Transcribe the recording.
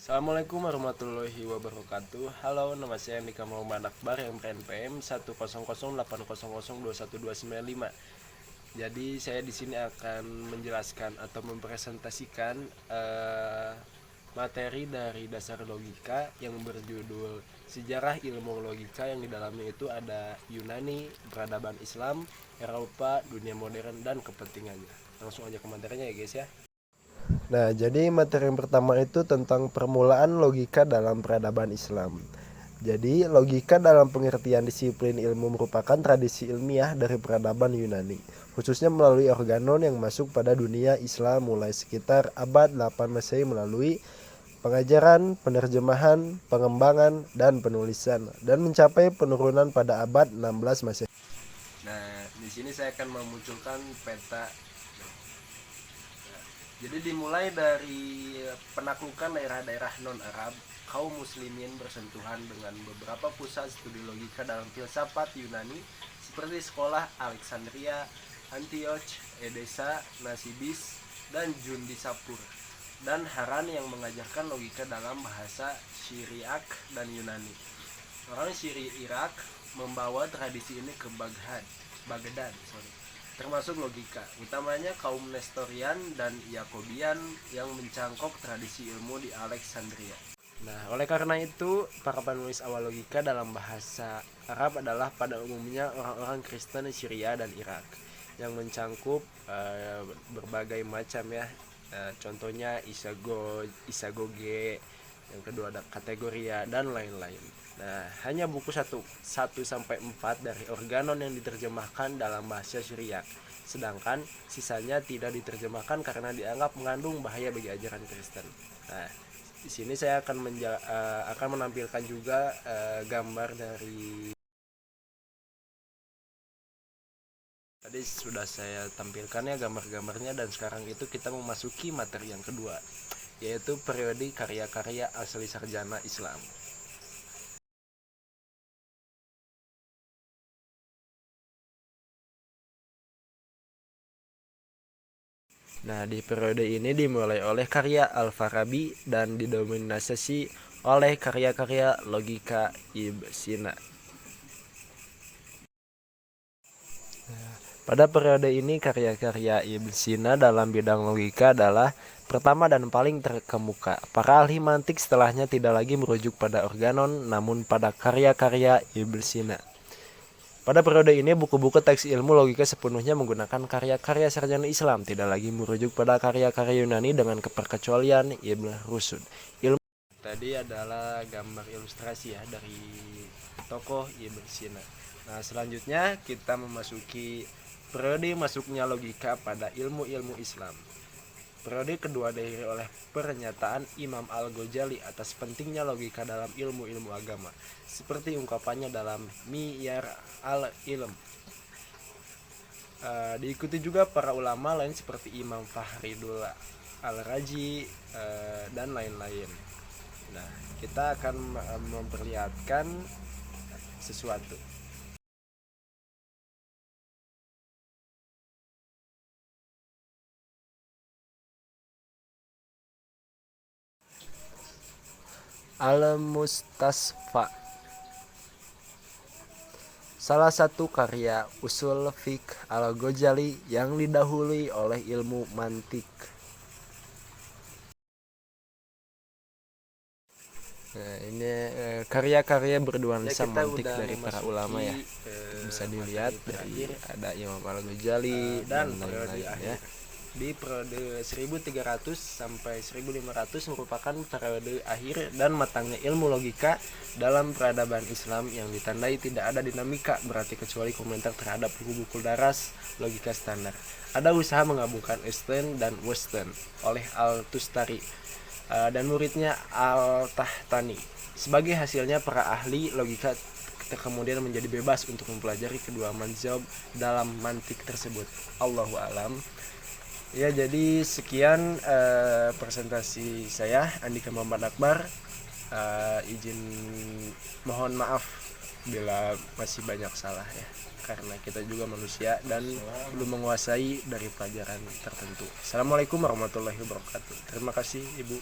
Assalamualaikum warahmatullahi wabarakatuh. Halo, nama saya Andika Muhammad Akbar yang BNPM 1008081021295. Jadi saya di sini akan menjelaskan atau mempresentasikan materi dari dasar logika yang berjudul Sejarah Ilmu Logika, yang di dalamnya itu ada Yunani, peradaban Islam, Eropa, dunia modern, dan kepentingannya. Langsung aja ke materinya ya guys ya. Nah, jadi materi yang pertama itu tentang permulaan logika dalam peradaban Islam. Jadi, logika dalam pengertian disiplin ilmu merupakan tradisi ilmiah dari peradaban Yunani, khususnya melalui organon yang masuk pada dunia Islam mulai sekitar abad 8 Masehi melalui pengajaran, penerjemahan, pengembangan, dan penulisan, dan mencapai penurunan pada abad 16 Masehi. Nah, di sini saya akan memunculkan peta. Jadi dimulai dari penaklukan daerah-daerah non-Arab, kaum muslimin bersentuhan dengan beberapa pusat studi logika dalam filsafat Yunani seperti sekolah Alexandria, Antioch, Edessa, Nasibis, dan Jundisapur, dan Haran yang mengajarkan logika dalam bahasa Syriak dan Yunani. Orang Syriak membawa tradisi ini ke Baghdad, termasuk logika, utamanya kaum Nestorian dan Yakobian yang mencangkok tradisi ilmu di Alexandria. Nah, oleh karena itu, para penulis awal logika dalam bahasa Arab adalah pada umumnya orang-orang Kristen Syria dan Irak yang mencangkup berbagai macam ya. Contohnya Isagoge, yang kedua ada Kategoria, dan lain-lain. Nah, hanya buku 1-4 dari organon yang diterjemahkan dalam bahasa Syriak, sedangkan sisanya tidak diterjemahkan karena dianggap mengandung bahaya bagi ajaran Kristen. Nah, di sini saya akan menampilkan juga gambar dari tadi sudah saya tampilkan ya gambar-gambarnya, dan sekarang itu kita memasuki materi yang kedua, yaitu periode karya-karya asli sarjana Islam. Nah, di periode ini dimulai oleh karya Al-Farabi dan didominasi oleh karya-karya logika Ibn Sina. Pada periode ini karya-karya Ibn Sina dalam bidang logika adalah pertama dan paling terkemuka. Para ahli mantik setelahnya tidak lagi merujuk pada organon, namun pada karya-karya Ibn Sina. Pada periode ini, buku-buku teks ilmu logika sepenuhnya menggunakan karya-karya sarjana Islam, tidak lagi merujuk pada karya-karya Yunani dengan keperkecualian Ibn Rushd. Tadi adalah gambar ilustrasi ya dari tokoh Ibn Sina. Nah, selanjutnya kita memasuki periode masuknya logika pada ilmu-ilmu Islam. Periode kedua diakhiri oleh pernyataan Imam Al-Ghazali atas pentingnya logika dalam ilmu-ilmu agama, seperti ungkapannya dalam Miyar al-Ilm. Diikuti juga para ulama lain seperti Imam Fahridul Al-Razi dan lain-lain. Nah, kita akan memperlihatkan sesuatu. Al-Mustasfa, salah satu karya usul fiqh Al-Ghazali yang didahului oleh ilmu mantik. Nah, ini karya-karya bernuansa mantik dari para ulama ya. Bisa dilihat dari ada Imam Al-Ghazali dan lain-lain ya. Di periode 1300 sampai 1500 merupakan periode akhir dan matangnya ilmu logika dalam peradaban Islam yang ditandai tidak ada dinamika berarti kecuali komentar terhadap buku-buku daras logika standar. Ada usaha menggabungkan Eastern dan Western oleh Al-Tustari dan muridnya Al-Tahtani. Sebagai hasilnya, para ahli logika kemudian menjadi bebas untuk mempelajari kedua mazhab dalam mantik tersebut. Allahu a'lam. Ya, jadi sekian presentasi saya Andika Muhammad Akbar. Izin mohon maaf bila masih banyak salah ya, karena kita juga manusia dan belum menguasai dari pelajaran tertentu. Assalamualaikum warahmatullahi wabarakatuh. Terima kasih Ibu.